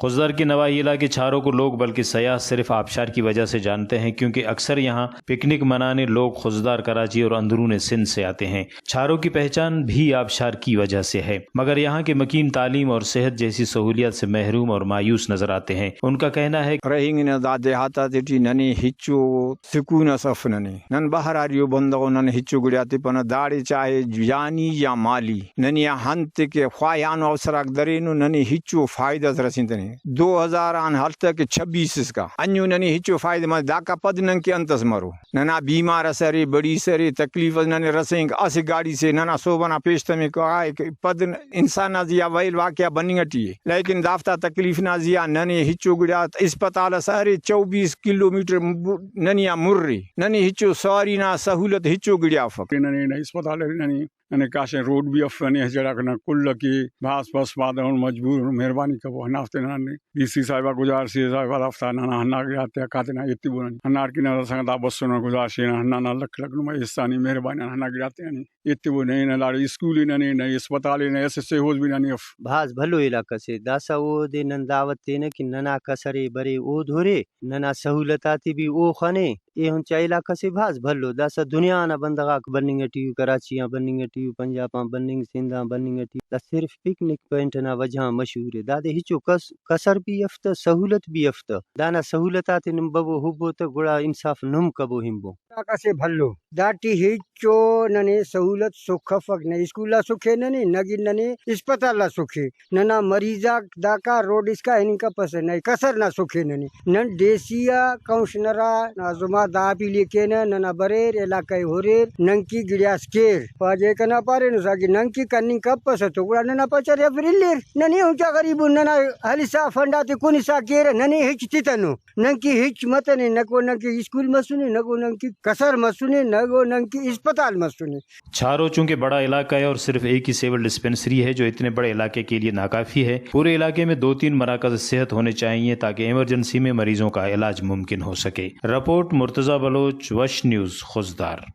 खुजदार की नवाही इलाके छारों को लोग बल्कि सयाह सिर्फ आबशार की वजह से जानते हैं, क्योंकि अक्सर यहाँ पिकनिक मनाने लोग खुजदार, कराची और अंदरून सिंध से आते हैं। छारों की पहचान भी आबशार की वजह से है, मगर यहाँ के मकीन तालीम और सेहत जैसी सहूलियत से महरूम और मायूस नजर आते हैं। उनका कहना है दाड़ी चाहे जानी या माली ननी हंत के ख्वायान अवसर दरेनु ननी हिच्चो फायदा रसिंतनी 2000 आन हल तक 26 का अन्यू ननी हिच्चो फायदा में दाका पद नंग के अंतस मरो नना बीमार सरे बड़ी सरे तकलीफ नने रसेंग अस गाड़ी से नना सोबना पेश तमे को आए पद इंसान जिया वैल वाकया बनिंगटी लेकिन दाफ्ता तकलीफ ना जिया नने हिच्चो गुड़ा अस्पताल सारे 24 किलोमीटर ननिया मुर्री ननी हिच्चो सारी ना सहूलत हिच्चो गुड़ा फक ननी अस्पताल ननी अने काशे रोड भी अफने जरा कना कुल की भास बस बाद मजबूर मेहरबानी कबो हनाफ्ते नाने डीसी साहिबा गुजार सी साहिबा रफ्ता ना हन्ना गयाते कातना इत्ती बुन हन्नार की ना संगदा बसो ना गुजार सी ना हन्ना ना लख लख नुमा इस्तानी मेहरबानी हन्ना गयाते ने इत्ती बुन ना लाड़ी स्कूल ने अस्पताल ने ऐसे होज भी ना भास भलो इलाका से दासा वो दे नंदावत ने कि नना कसरे बरे ओ धोरे नना सहूलताती भी ओ खने ये हुंचा इलाका से भास भलो दासा दुनिया ना बंदगा बनिंग टी कराची बनिंग टी पंजाब बनिंग सिंधा बनिंग टी सिर्फ पिकनिक पॉइंट ना वजह मशहूर है दादे हिचो कसर भी अफ्त सहूलत भी अफ्त दाना सहूलताती नंबो हुबो तो गुड़ा इंसाफ नुम कबो हिम्बो इलाका से भलो दाटी हिचो नने सहूलत सुख फक ने स्कूल सुखे नने नगी नने अस्पताल सुखे नना मरीजा दाका रोड इसका इनका पसंद नहीं कसर ना सुखे नने नन देसिया काउंसलरा नाजुमा दापी लेके नना बरेर इलाका होरेर नंकी गिड़ास केर पाजे कना पारे न सागी नंकी कन्नी कब पस तो गुड़ा नना पचर एप्रिल ननी ऊंचा गरीब नना हलिसा फंडाते कोनी सा केर नने हिच तितनु नंकी हिच मतने नको नंकी स्कूल मसुने नको नंकी कसर मसुने नको नंकी अस्पताल मसुने। छारो चूंकि बड़ा इलाका है और सिर्फ एक ही सिविल डिस्पेंसरी है जो इतने बड़े इलाके के लिए नाकाफी है। पूरे इलाके में 2-3 मराकज सेहत होने चाहिए ताकि इमरजेंसी में मरीजों का इलाज मुमकिन हो सके। रिपोर्ट मुर्तजा बलोच, वश न्यूज़, खुजदार।